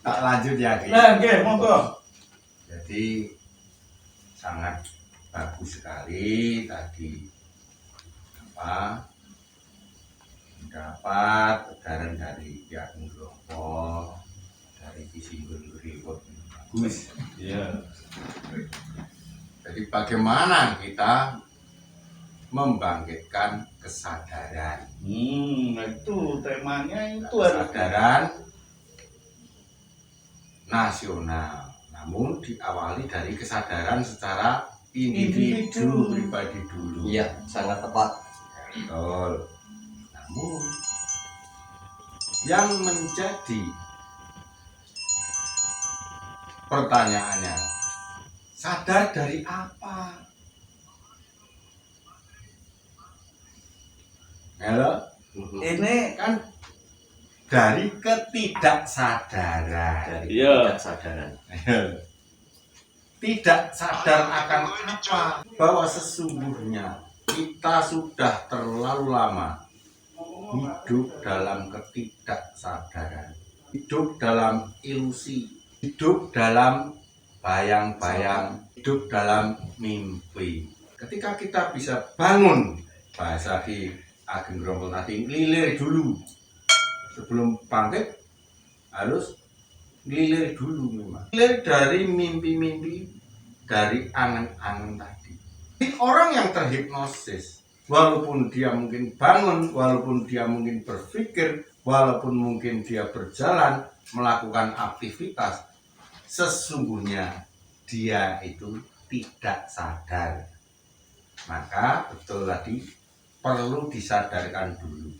Tak lanjut ya, Ki. Nah, oke, monggo. Jadi sangat bagus sekali tadi mendapat edaran dari pihak Muldoko, dari Kisinggung Report bagus. Iya. Jadi bagaimana kita membangkitkan kesadaran? Itu temanya itu harus Kesadaran nasional, namun diawali dari kesadaran secara individu pribadi dulu. Iya, sangat tepat. Betul. Namun yang menjadi pertanyaannya, sadar dari apa? Halo? ini Kan dari ketidaksadaran. Dari Iya. kesadaran. Tidak sadar akan apa? Bahwa sesungguhnya kita sudah terlalu lama hidup dalam ketidaksadaran, hidup dalam ilusi, hidup dalam bayang-bayang, hidup dalam mimpi. Ketika kita bisa bangun, bahasa Ki Ageng Grompol tadi, lilir dulu. Sebelum bangkit harus lilir dulu memang. Lilir dari mimpi-mimpi, dari angan-angan tadi. Orang yang terhipnosis, walaupun dia mungkin bangun, walaupun dia mungkin berpikir, walaupun mungkin dia berjalan, melakukan aktivitas, sesungguhnya dia itu tidak sadar. Maka betul tadi, perlu disadarkan dulu.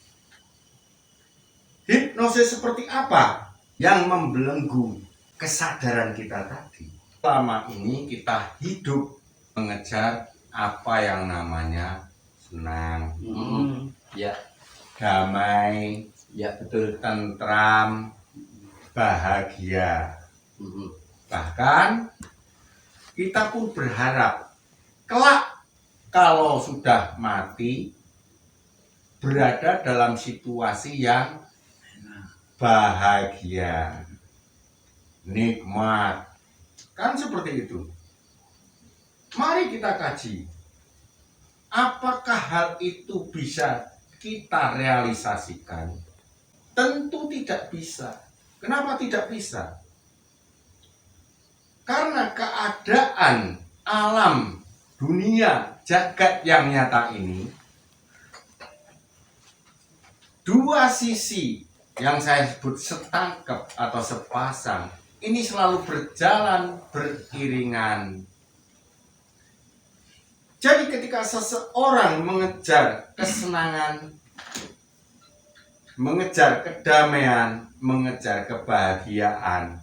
Hipnosis seperti apa yang membelenggu kesadaran kita tadi? Selama ini kita hidup mengejar apa yang namanya senang, Ya, damai, ya betul. tentram, bahagia. Bahkan kita pun berharap kelak kalau sudah mati berada dalam situasi yang bahagia, nikmat, kan seperti itu. Mari kita kaji, apakah hal itu bisa kita realisasikan? Tentu tidak bisa. Kenapa tidak bisa? Karena keadaan alam dunia jagat yang nyata ini, dua sisi yang saya sebut setangkep atau sepasang ini selalu berjalan beriringan. Jadi ketika seseorang mengejar kesenangan, mengejar kedamaian, mengejar kebahagiaan,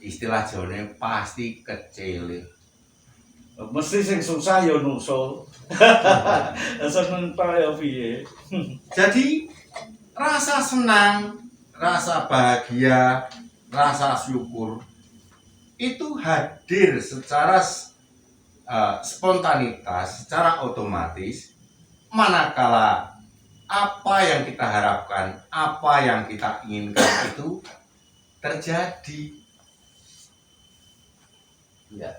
istilah Jawanya pasti kecil. mesti sing susah ya nusul. Seneng ta ya piye? Jadi rasa senang, rasa bahagia, rasa syukur itu hadir secara spontanitas, secara otomatis, manakala apa yang kita harapkan, apa yang kita inginkan itu terjadi. Ya.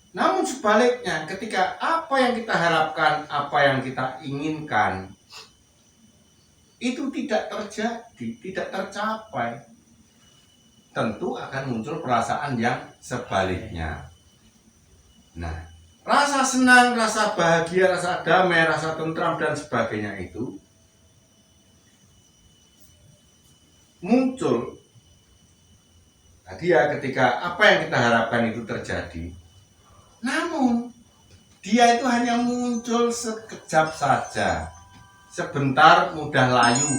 Namun sebaliknya, ketika apa yang kita harapkan, apa yang kita inginkan itu tidak terjadi, tidak tercapai, tentu akan muncul perasaan yang sebaliknya. Nah, rasa senang, rasa bahagia, rasa damai, rasa tentram dan sebagainya itu muncul tadi ya ketika apa yang kita harapkan itu terjadi. Namun dia itu hanya muncul sekejap saja, sebentar mudah layu,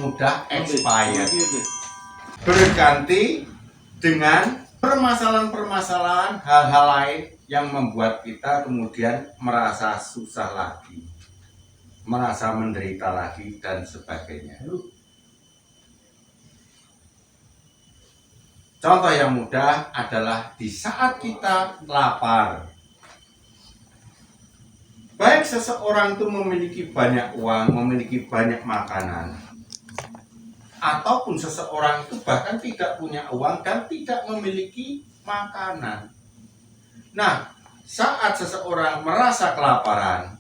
mudah expired, berganti dengan permasalahan-permasalahan, hal-hal lain yang membuat kita kemudian merasa susah lagi, merasa menderita lagi dan sebagainya. Contoh yang mudah adalah di saat kita lapar. Baik baik seseorang itu memiliki banyak uang, memiliki banyak makanan, ataupun seseorang itu bahkan tidak punya uang dan tidak memiliki makanan. Nah, saat seseorang merasa kelaparan,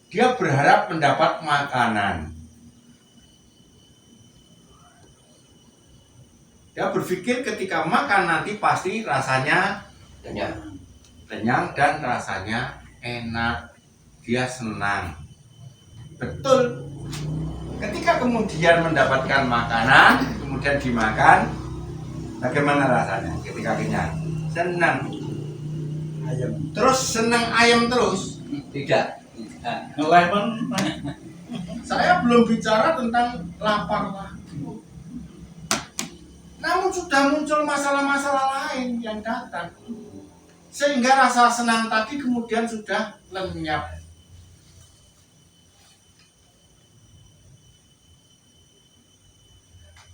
dia berharap mendapat makanan. Dia berpikir ketika makan nanti pasti rasanya kenyang dan rasanya enak. Dia senang. Betul. Ketika kemudian mendapatkan makanan, kemudian dimakan, bagaimana rasanya ketika kenyang? Senang. Ayam. Terus senang ayam terus? Tidak. Lemon. Saya belum bicara tentang lapar lagi. Namun sudah muncul masalah-masalah lain yang datang. Sehingga rasa senang tadi kemudian sudah lenyap.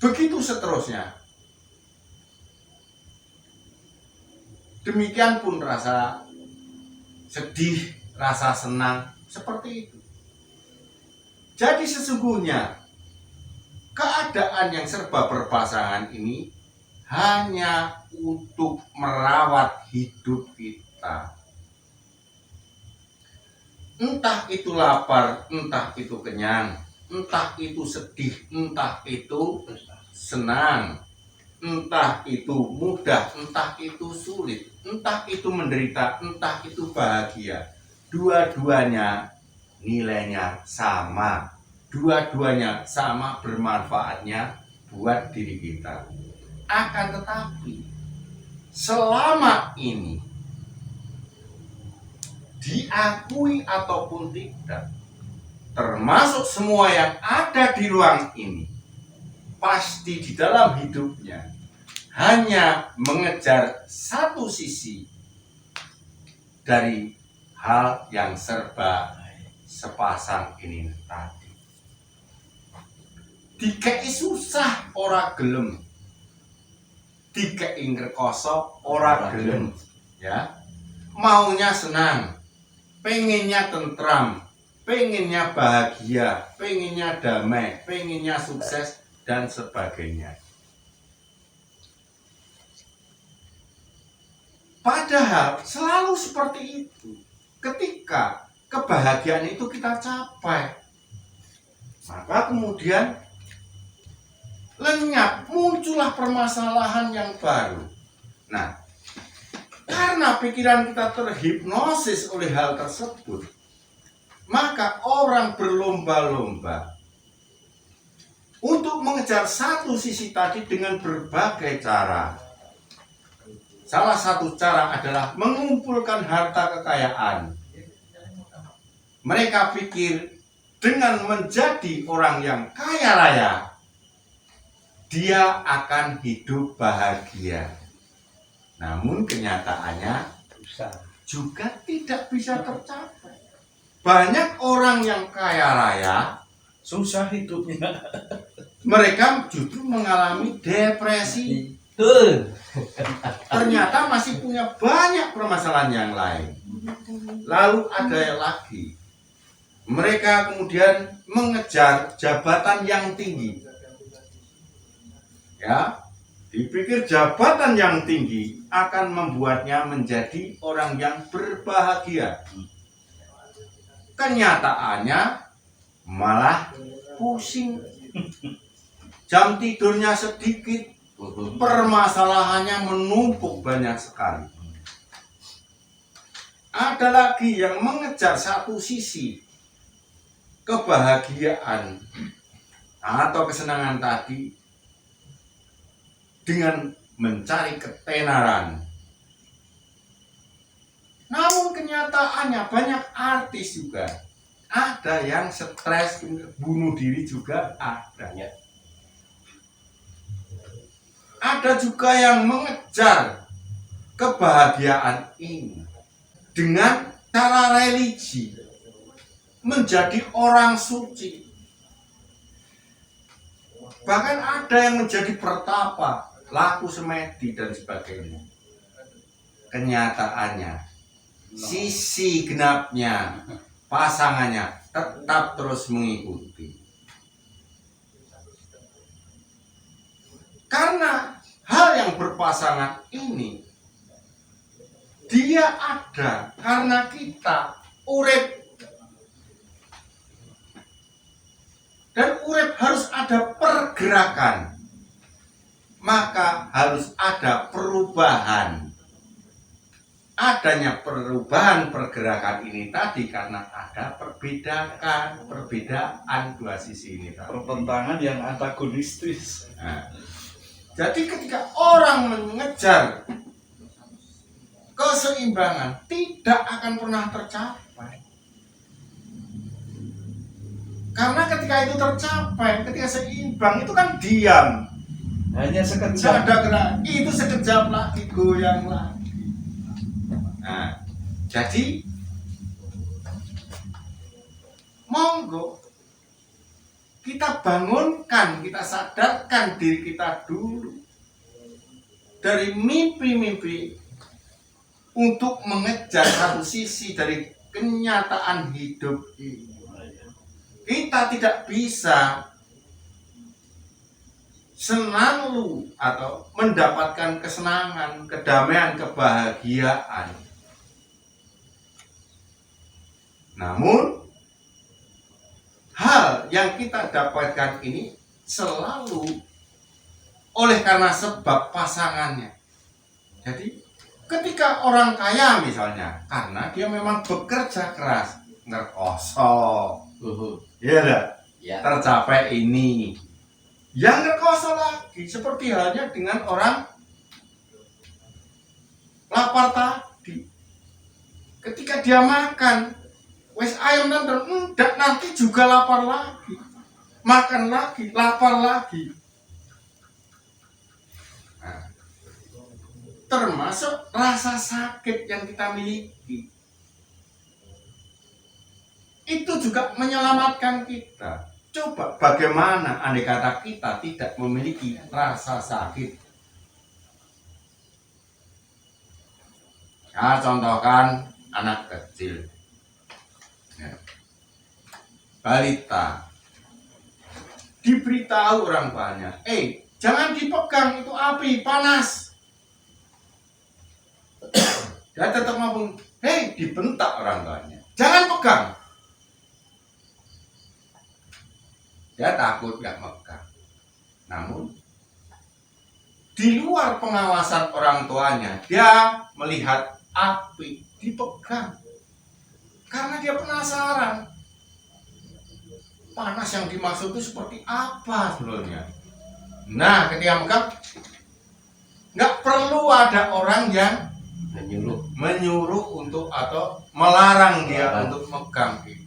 Begitu seterusnya. Demikian pun rasa sedih, rasa senang, seperti itu. Jadi sesungguhnya keadaan yang serba berpasangan ini hanya untuk merawat hidup kita. Entah itu lapar, entah itu kenyang, entah itu sedih, entah itu senang, entah itu mudah, entah itu sulit, entah itu menderita, entah itu bahagia. Dua-duanya nilainya sama. Dua-duanya sama bermanfaatnya buat diri kita. Akan tetapi selama ini diakui ataupun tidak, termasuk semua yang ada di ruang ini, pasti di dalam hidupnya hanya mengejar satu sisi dari hal yang serba sepasang ini tadi. Dikei susah ora gelem, dikei ngrekoso ora gelem, ya. Maunya senang, pengennya tentram, pengennya bahagia, pengennya damai, pengennya sukses dan sebagainya. Padahal selalu seperti itu. Ketika kebahagiaan itu kita capai, maka kemudian lenyap, muncullah permasalahan yang baru. Nah, karena pikiran kita terhipnosis oleh hal tersebut, maka orang berlomba-lomba untuk mengejar satu sisi tadi dengan berbagai cara. Salah satu cara adalah mengumpulkan harta kekayaan. Mereka pikir dengan menjadi orang yang kaya raya, dia akan hidup bahagia. Namun kenyataannya juga tidak bisa tercapai. Banyak orang yang kaya raya, Susah hidupnya. mereka justru mengalami depresi. Betul. Ternyata masih punya banyak permasalahan yang lain. Lalu ada yang lagi, mereka kemudian mengejar jabatan yang tinggi. Ya, dipikir jabatan yang tinggi akan membuatnya menjadi orang yang berbahagia. Kenyataannya malah pusing. Jam tidurnya sedikit, permasalahannya menumpuk banyak sekali. Ada lagi yang mengejar satu sisi kebahagiaan atau kesenangan tadi dengan mencari ketenaran. Namun kenyataannya banyak artis juga. Ada yang stres, bunuh diri juga ada. Ada juga yang mengejar kebahagiaan ini dengan cara religi, menjadi orang suci. Bahkan ada yang menjadi pertapa, laku semedi dan sebagainya. Kenyataannya, sisi genapnya pasangannya tetap terus mengikuti. Karena hal yang berpasangan ini dia ada karena kita urip. Dan urip harus ada pergerakan. Maka harus ada perubahan. Adanya perubahan pergerakan ini tadi karena ada perbedaan dua sisi ini tadi. Pertentangan yang antagonistis. Nah, jadi ketika orang mengejar keseimbangan tidak akan pernah tercapai. Karena ketika itu tercapai, ketika seimbang itu kan diam. Hanya Tidak sekejap. ada gerak, itu sekejap lagi goyang lagi. Nah, jadi monggo kita bangunkan, kita sadarkan diri kita dulu dari mimpi-mimpi untuk mengejar satu sisi dari kenyataan hidup ini. Kita tidak bisa selalu atau mendapatkan kesenangan, kedamaian, kebahagiaan. Namun hal yang kita dapatkan ini selalu oleh karena sebab pasangannya. Jadi ketika orang kaya misalnya, karena dia memang bekerja keras, ngerkoso, ya dah, Ya. tercapai ini. Yang ngerkoso lagi, seperti halnya dengan orang lapar tadi. Ketika dia makan, wes ayam nanti juga lapar lagi. Makan lagi, lapar lagi. Nah, termasuk rasa sakit yang kita miliki. Itu juga menyelamatkan kita. Coba bagaimana andai kata kita tidak memiliki rasa sakit. Ya, contohkan anak kecil. Ya. Balita. Diberitahu orang tuanya, jangan dipegang, itu api, panas. Dia tetap ngomong, dibentak orang tuanya. Jangan pegang. Dia takut gak megang. Namun di luar pengawasan orang tuanya, dia melihat api dipegang. Karena dia penasaran. Panas yang dimaksud itu seperti apa sebenarnya. Nah, ketika megang, nggak perlu ada orang yang menyuruh untuk atau melarang dia untuk megang itu.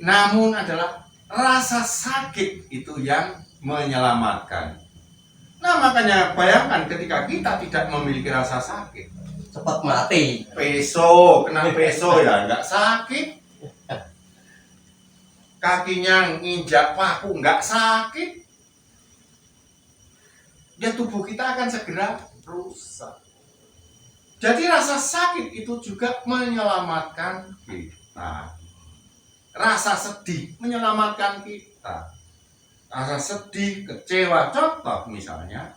Namun adalah rasa sakit itu yang menyelamatkan. Nah, makanya bayangkan ketika kita tidak memiliki rasa sakit, Cepat mati. kena peso ya nggak sakit. Kakinya nginjak paku nggak sakit. Ya tubuh kita akan segera rusak. Jadi rasa sakit itu juga menyelamatkan kita. Rasa sedih menyelamatkan kita. Rasa sedih, kecewa. Contoh misalnya,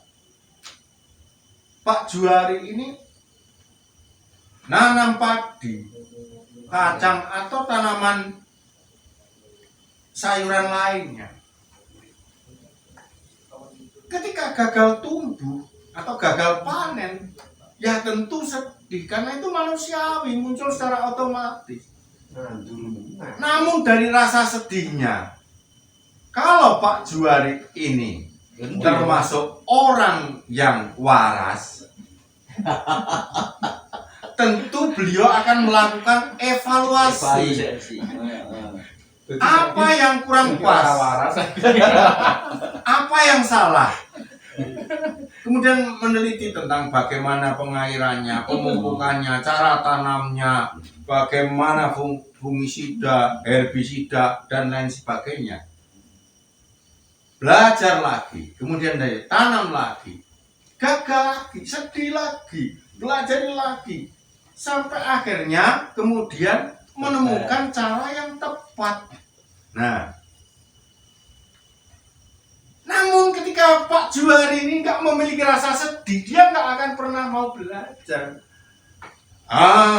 Pak Juari ini nanam padi, kacang atau tanaman sayuran lainnya. Ketika gagal tumbuh atau gagal panen, ya tentu sedih karena itu manusiawi, muncul secara otomatis. Namun dari rasa sedihnya, kalau Pak Juari ini termasuk orang yang waras, tentu beliau akan melakukan evaluasi. Apa yang kurang pas? Apa yang salah? Kemudian meneliti tentang bagaimana pengairannya, pemupukannya, cara tanamnya, bagaimana fungisida, herbisida, dan lain sebagainya. Belajar lagi, kemudian dari tanam lagi, gagal lagi, sedih lagi, belajar lagi, sampai akhirnya kemudian menemukan cara yang tepat. Nah, namun ketika Pak Juari ini nggak memiliki rasa sedih, dia nggak akan pernah mau belajar.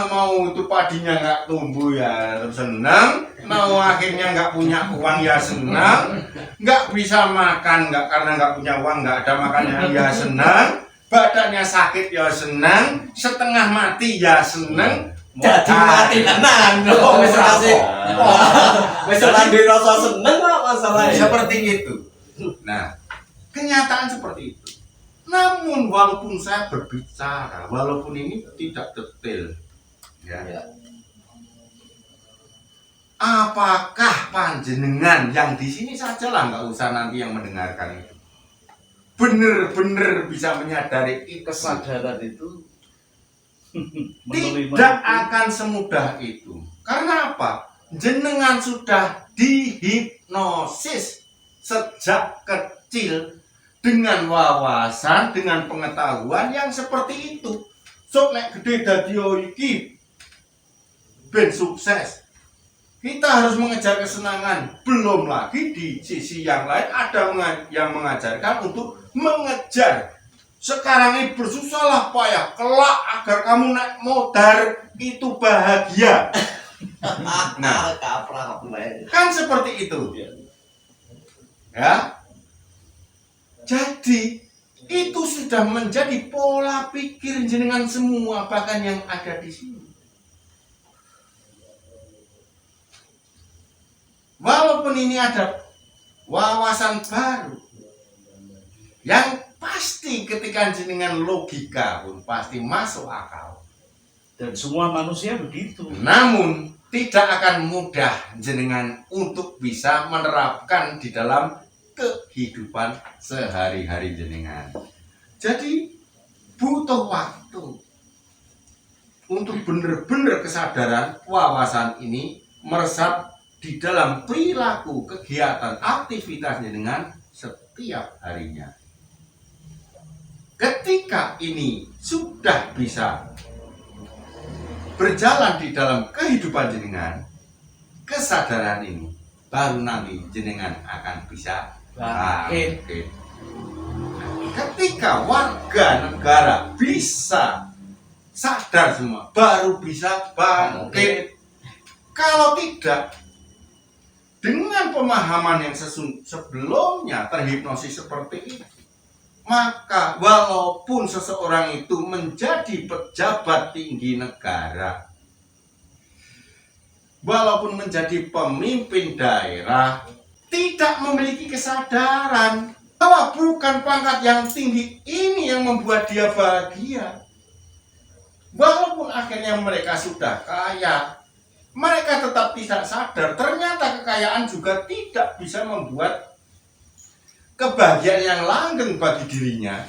Mau itu padinya nggak tumbuh ya senang, mau akhirnya nggak punya uang ya senang, nggak bisa makan nggak karena nggak punya uang, nggak ada makannya ya senang, badannya sakit ya senang, setengah mati ya senang. Jadi mati tenan. Oh, wis kasih. Wis ora rasa seneng kok masalahnya. Seperti itu. Nah, kenyataan seperti itu. Namun walaupun saya berbicara, walaupun ini tidak detail, ya. Ya. Apakah panjenengan yang di sini saja lah, nggak usah nanti yang mendengarkan itu, benar-benar bisa menyadari itu? Kesadaran itu Tidak akan semudah itu. Karena apa? Jenengan sudah dihipnosis sejak kecil dengan wawasan, dengan pengetahuan yang seperti itu. Sok nek gede dadi iki ben sukses. Kita harus mengejar kesenangan. Belum lagi di sisi yang lain ada yang mengajarkan untuk mengejar. Sekarang ini bersusahlah payah kelak agar kamu naik motor itu bahagia. Nah, kan seperti itu. Ya. Jadi itu sudah menjadi pola pikir jenengan semua, bahkan yang ada di sini. Walaupun ini ada wawasan baru yang pasti ketika jenengan logika pun pasti masuk akal. Dan semua manusia begitu. Namun tidak akan mudah jenengan untuk bisa menerapkan di dalam kehidupan sehari-hari jenengan. Jadi butuh waktu untuk benar-benar kesadaran wawasan ini meresap di dalam perilaku kegiatan aktivitas jenengan setiap harinya. Ketika ini sudah bisa berjalan di dalam kehidupan jenengan, kesadaran ini baru nanti jenengan akan bisa bangkit. Ketika warga negara bisa sadar semua, baru bisa bangkit. Kalau tidak, dengan pemahaman yang sebelumnya terhipnosis seperti itu, maka walaupun seseorang itu menjadi pejabat tinggi negara, walaupun menjadi pemimpin daerah, tidak memiliki kesadaran bahwa bukan pangkat yang tinggi ini yang membuat dia bahagia. Walaupun akhirnya mereka sudah kaya, mereka tetap tidak sadar ternyata kekayaan juga tidak bisa membuat kebahagiaan yang langgeng bagi dirinya.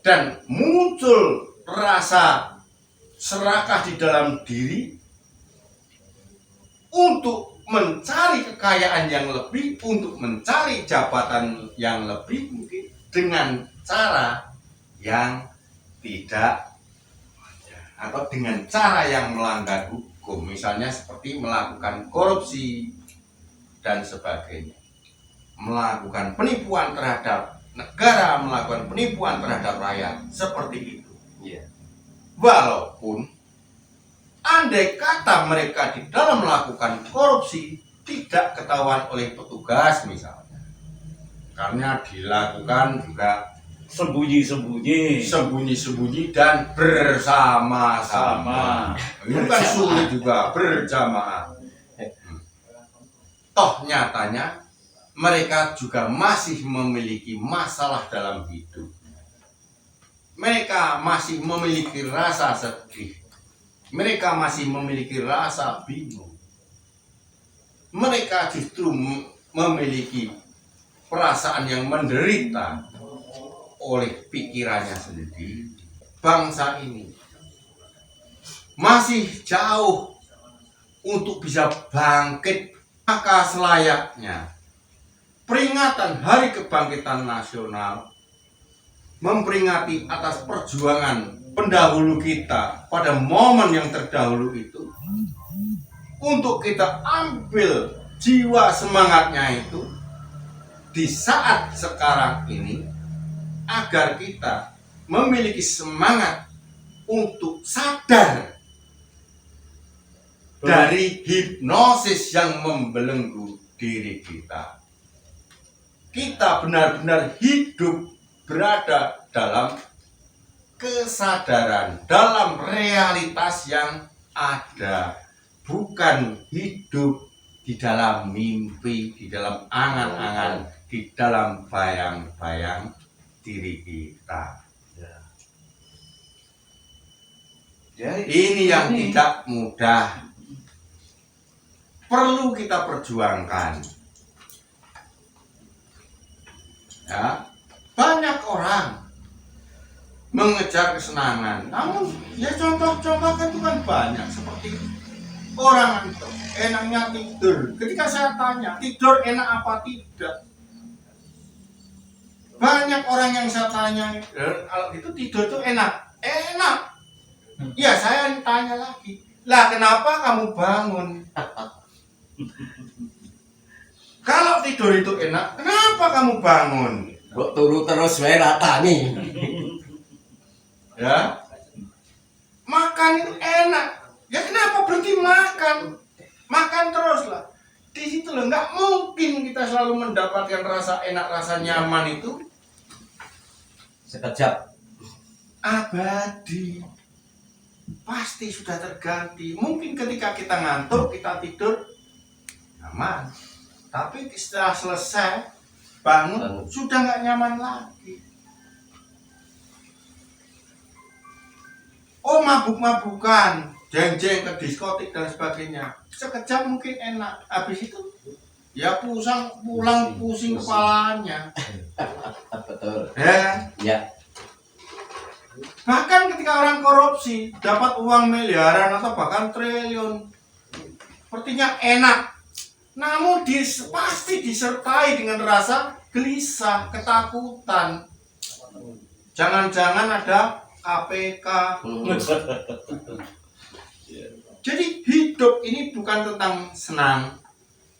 Dan muncul rasa serakah di dalam diri untuk mencari kekayaan yang lebih, untuk mencari jabatan yang lebih, mungkin dengan cara yang tidak, atau dengan cara yang melanggar hukum, misalnya seperti melakukan korupsi dan sebagainya, melakukan penipuan terhadap negara, melakukan penipuan terhadap rakyat, seperti itu. Iya. Walaupun andai kata mereka di dalam melakukan korupsi tidak ketahuan oleh petugas misalnya, karena dilakukan juga sembunyi-sembunyi dan bersama-sama. Itu kan sulit juga, berjamaah. Toh nyatanya mereka juga masih memiliki masalah dalam hidup. Mereka masih memiliki rasa sedih. Mereka masih memiliki rasa bingung. Mereka justru memiliki perasaan yang menderita oleh pikirannya sendiri. Bangsa ini masih jauh untuk bisa bangkit. Maka selayaknya peringatan Hari Kebangkitan Nasional memperingati atas perjuangan pendahulu kita pada momen yang terdahulu itu, untuk kita ambil jiwa semangatnya itu di saat sekarang ini, agar kita memiliki semangat untuk sadar dari hipnosis yang membelenggu diri kita. Kita benar-benar hidup berada dalam kesadaran, dalam realitas yang ada, bukan hidup di dalam mimpi, di dalam angan-angan, di dalam bayang-bayang diri kita. Ini yang tidak mudah, perlu kita perjuangkan. Ya, banyak orang mengejar kesenangan, namun ya contoh-contoh itu kan banyak, seperti orang itu enaknya tidur. Ketika saya tanya, tidur enak apa tidak? Banyak orang yang saya tanya, kalau itu tidur itu enak. Enak. Ya, saya tanya lagi, lah kenapa kamu bangun? Kalau tidur itu enak, kenapa kamu bangun? Kok turu terus wae ratani. Ya, makan itu enak. Ya kenapa berhenti makan? Makan terus lah. Di situ loh, nggak mungkin kita selalu mendapatkan rasa enak, rasa nyaman itu Sekejap. abadi. Pasti sudah terganti. Mungkin ketika kita ngantuk, kita tidur nyaman. Tapi setelah selesai bangun sudah nggak nyaman lagi. Oh, mabuk-mabukan, jeng-jeng ke diskotik dan sebagainya. Sekejap mungkin enak. Habis itu ya pulang pusing kepalanya. Betul. Ya. Ya. Bahkan ketika orang korupsi dapat uang miliaran atau bahkan triliun, sepertinya enak. Namun pasti disertai dengan rasa gelisah, ketakutan. Jangan-jangan ada KPK. Jadi hidup ini bukan tentang senang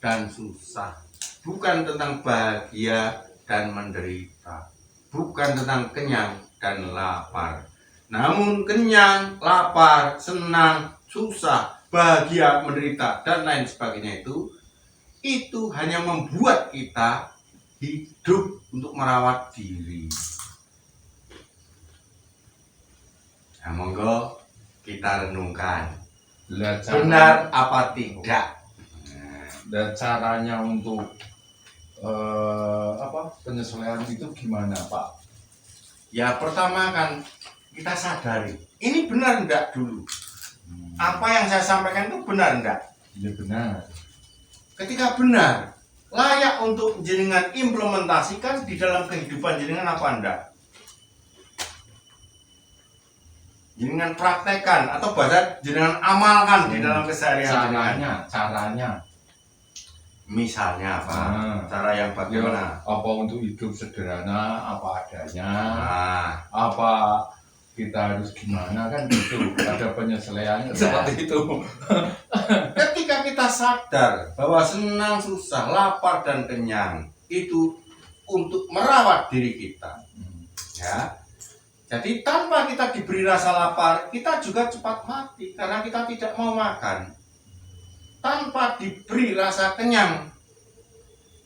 dan susah, bukan tentang bahagia dan menderita, bukan tentang kenyang dan lapar. Namun kenyang, lapar, senang, susah, bahagia, menderita, dan lain sebagainya itu hanya membuat kita hidup untuk merawat diri. Nah, monggo kita renungkan, benar apa tidak. Dan caranya untuk penyesuaian itu gimana, Pak? Ya, pertama kan kita sadari, ini benar enggak dulu. Apa yang saya sampaikan itu benar enggak? Ya benar. Ketika benar, layak untuk jenengan implementasikan di dalam kehidupan jenengan apa enggak? Jenengan praktekkan atau bahasa jenengan amalkan di dalam keseharian jenengan. Caranya. Misalnya apa? Cara yang Ya, bagaimana? apa untuk hidup sederhana, apa adanya, Nah, apa kita harus gimana kan gitu. Ada penyesuaiannya seperti itu. ketika kita sadar bahwa senang, susah, lapar, dan kenyang itu untuk merawat diri kita, ya. Jadi tanpa kita diberi rasa lapar, kita juga cepat mati karena kita tidak mau makan. Tanpa diberi rasa kenyang,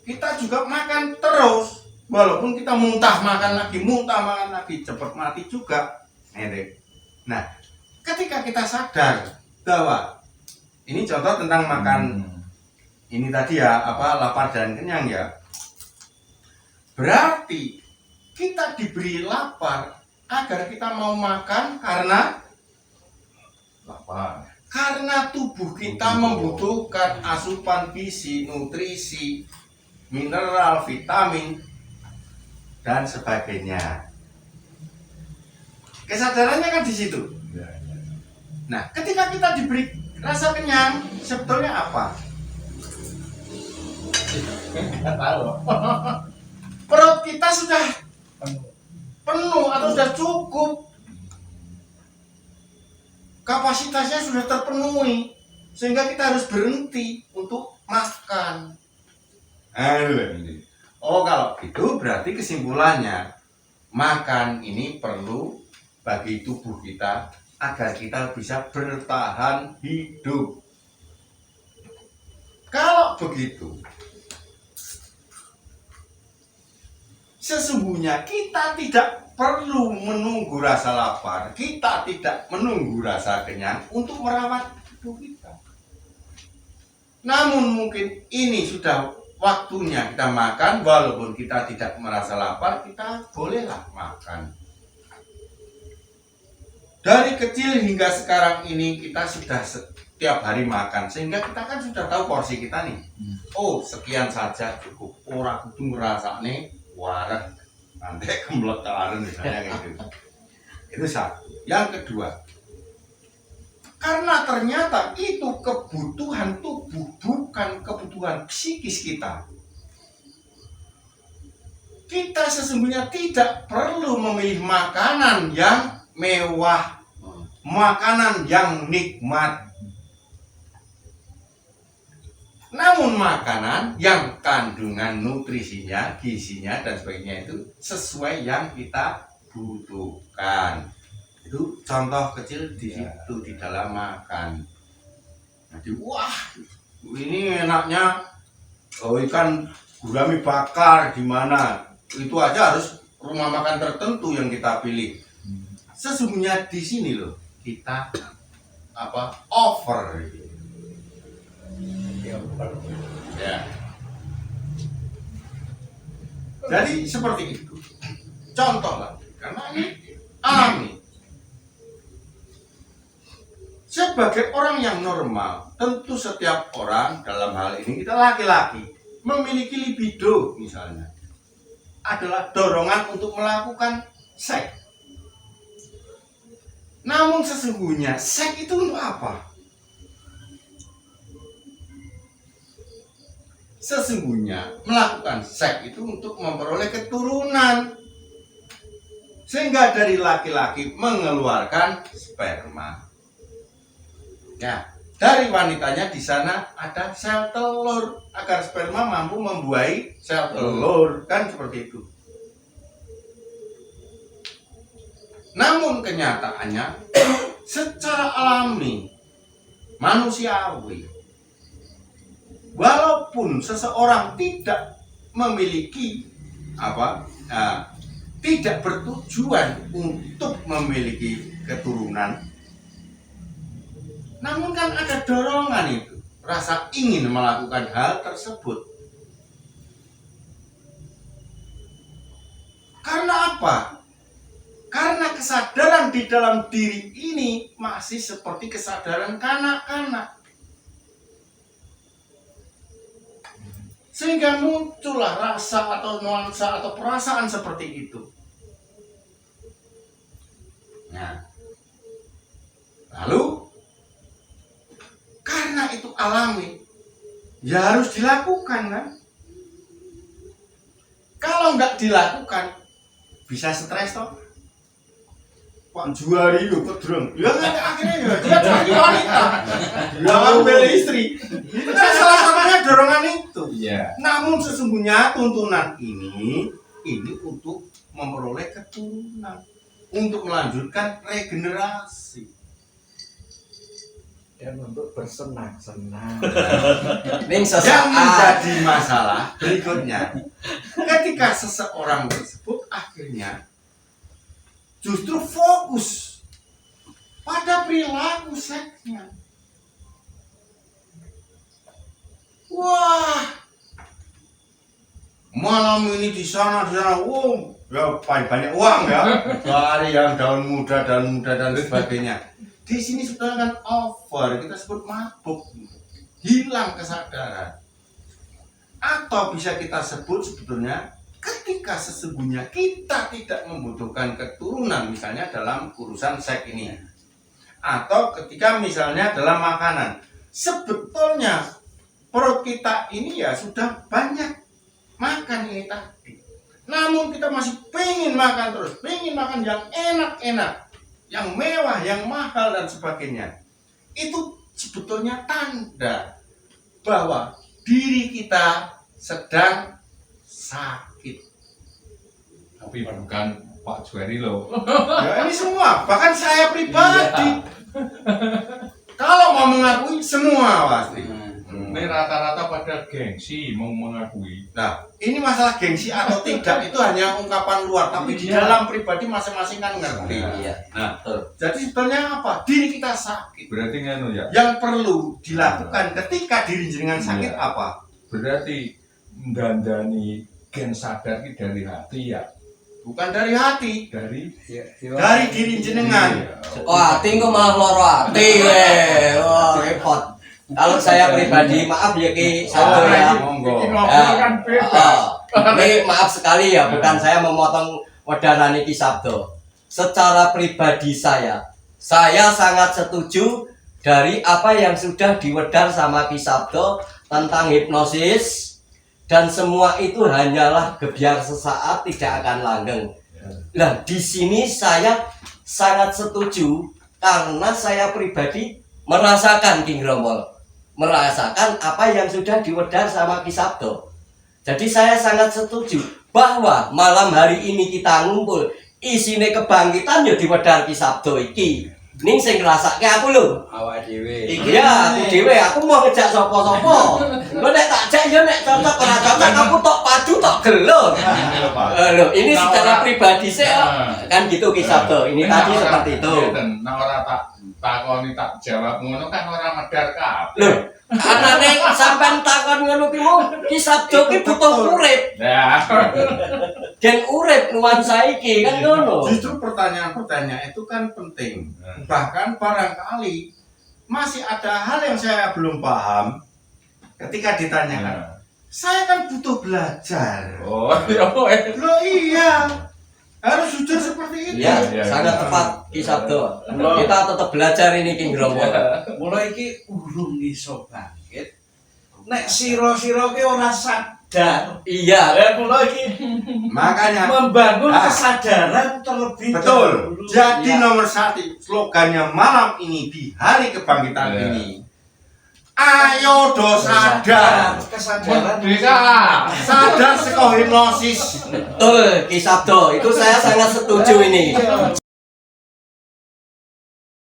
kita juga makan terus. Walaupun kita muntah makan lagi, cepat mati juga. Nah, ketika kita sadar bahwa ini contoh tentang makan ini tadi ya, lapar dan kenyang ya. Berarti kita diberi lapar agar kita mau makan karena Lapar. karena tubuh kita membutuhkan asupan gizi, nutrisi, mineral, vitamin, dan sebagainya. Kesadarannya kan di situ. Ya, ya. Nah, ketika kita diberi rasa kenyang, sebetulnya apa? Nggak tahu. Perut kita sudah penuh atau sudah cukup. kapasitasnya sudah terpenuhi sehingga kita harus berhenti untuk makan. Oh, kalau gitu berarti kesimpulannya makan ini perlu bagi tubuh kita agar kita bisa bertahan hidup. Kalau begitu, sesungguhnya kita tidak perlu menunggu rasa lapar, kita tidak menunggu rasa kenyang untuk merawat tubuh kita. Namun mungkin ini sudah waktunya kita makan, walaupun kita tidak merasa lapar, kita bolehlah makan. Dari kecil hingga sekarang ini kita sudah setiap hari makan, sehingga kita kan sudah tahu porsi kita nih. Oh, sekian saja cukup. Ora kudu ngrasakne wareg nanti kemlekaran misalnya kayak gitu. Itu satu. Yang kedua, karena ternyata itu kebutuhan tubuh, bukan kebutuhan psikis kita. Kita sesungguhnya tidak perlu memilih makanan yang mewah, makanan yang nikmat. Namun makanan yang kandungan nutrisinya, gizinya dan sebagainya itu sesuai yang kita butuhkan. Itu contoh kecil di situ di dalam makan. Jadi wah, ini enaknya ikan gurami bakar gimana? Itu aja harus rumah makan tertentu yang kita pilih. Sesungguhnya di sini loh kita over. Ya. Jadi seperti itu. Contoh lah, karena ini alami. Sebagai orang yang normal, tentu setiap orang dalam hal ini kita laki-laki memiliki libido misalnya adalah dorongan untuk melakukan seks. Namun sesungguhnya seks itu untuk apa? Sesungguhnya melakukan seks itu untuk memperoleh keturunan, sehingga dari laki-laki mengeluarkan sperma. Ya, dari wanitanya di sana ada sel telur agar sperma mampu membuahi sel telur, kan seperti itu. Namun kenyataannya secara alami manusiawi, walaupun seseorang tidak memiliki tidak bertujuan untuk memiliki keturunan, namun kan ada dorongan itu, rasa ingin melakukan hal tersebut. Karena apa? Karena kesadaran di dalam diri ini masih seperti kesadaran kanak-kanak. Sehingga muncullah rasa atau nuansa atau perasaan seperti itu. Nah, lalu karena itu alami, ya harus dilakukan kan? Kalau nggak dilakukan, bisa stres toh. Pak Juari itu kedreng, ya kan akhirnya ya dia jadi wanita, dia ambil istri. Itu kan salah satunya dorongan itu. Iya. Namun sesungguhnya tuntunan ini untuk memperoleh keturunan, untuk melanjutkan regenerasi. Dan untuk bersenang-senang. Yang menjadi masalah berikutnya, ketika seseorang tersebut akhirnya justru fokus pada perilaku seksnya. Wah, malam ini di sana, ya banyak uang ya, cari yang daun muda dan sebagainya. Di sini sebenarnya kan over, kita sebut mabuk, hilang kesadaran. Atau bisa kita sebut sebetulnya ketika sesungguhnya kita tidak membutuhkan keturunan, misalnya dalam urusan seks ini, atau ketika misalnya dalam makanan, sebetulnya perut kita ini ya sudah banyak makan ini tadi, namun kita masih pengen makan terus, pengen makan yang enak-enak. yang mewah, yang mahal dan sebagainya. Itu sebetulnya tanda bahwa diri kita sedang sakit. Tapi bukan Pak Juweri loh. Ya ini semua, bahkan saya pribadi. Kalau mau mengakui semua pasti. Ini rata-rata pada gengsi mau mengakui. Nah, ini masalah gengsi atau tidak itu hanya ungkapan luar, tapi di dalam pribadi masing-masing kan ngerti. Iya. Nah, Betul. jadi sebetulnya apa? Diri kita sakit. Berarti nganu ya. Yang perlu dilakukan ketika diri jenengan sakit Iya. apa? Berarti dandani gen sadar ini dari hati ya. Bukan dari hati, Dari dari diri jenengan. Iya. Wah, hati kok malah loro hati. Wah, repot. Kalau saya pribadi, maaf ya Ki Sabdo ya. Monggo. Ini maaf sekali ya, bukan saya memotong wedanane Ki Sabdo. Secara pribadi saya sangat setuju dari apa yang sudah diwedar sama Ki Sabdo tentang hipnosis. Dan semua itu hanyalah gebyar sesaat, tidak akan langgeng. Nah, di sini saya sangat setuju karena saya pribadi merasakan King Rombol, merasakan apa yang sudah diwedar sama Ki Sabdo. Jadi saya sangat setuju bahwa malam hari ini kita ngumpul, isine kebangkitan ya diwedar Ki Sabdo iki. Ning sing ngrasake aku lho. Awak dhewe. Iya, aku dhewe, aku mau ngejak sapa-sapa. Lo nek tak jak ya nek cocok ora cocok aku tok padu tok gelo. Loh, ini secara pribadi sih kan gitu Ki Sabdo. Ini tadi seperti itu. Nah ora tak takoni tak jawab ngono kan ora medar kabeh. Loh, anane sampean takon ngono ki mau Ki Sabdo ki butuh urip. Ya. Gen urip nuansa iki kan ngono. Justru pertanyaan-pertanyaan itu kan penting. Bahkan barangkali masih ada hal yang saya belum paham ketika ditanyakan. Saya kan butuh belajar. Oh, iya. Loh iya, harus jujur seperti itu. Iya, Iya, sangat iya. tepat Ki Sabdo. Kita tetap belajar ini King Rombol. Mulai iki urung iso bangkit. Nek sira-sira ki ora sadar. Iya, Ya mulai iki Makanya membangun Ah. kesadaran terlebih betul. dahulu. Jadi Iya. nomor 1 slogannya malam ini di hari kebangkitan Iya. ini. Ayo do sadar. Kesadaran Bisa. Sadar saka hipnosis. betul Ki Sabdo. Itu saya sangat setuju ini.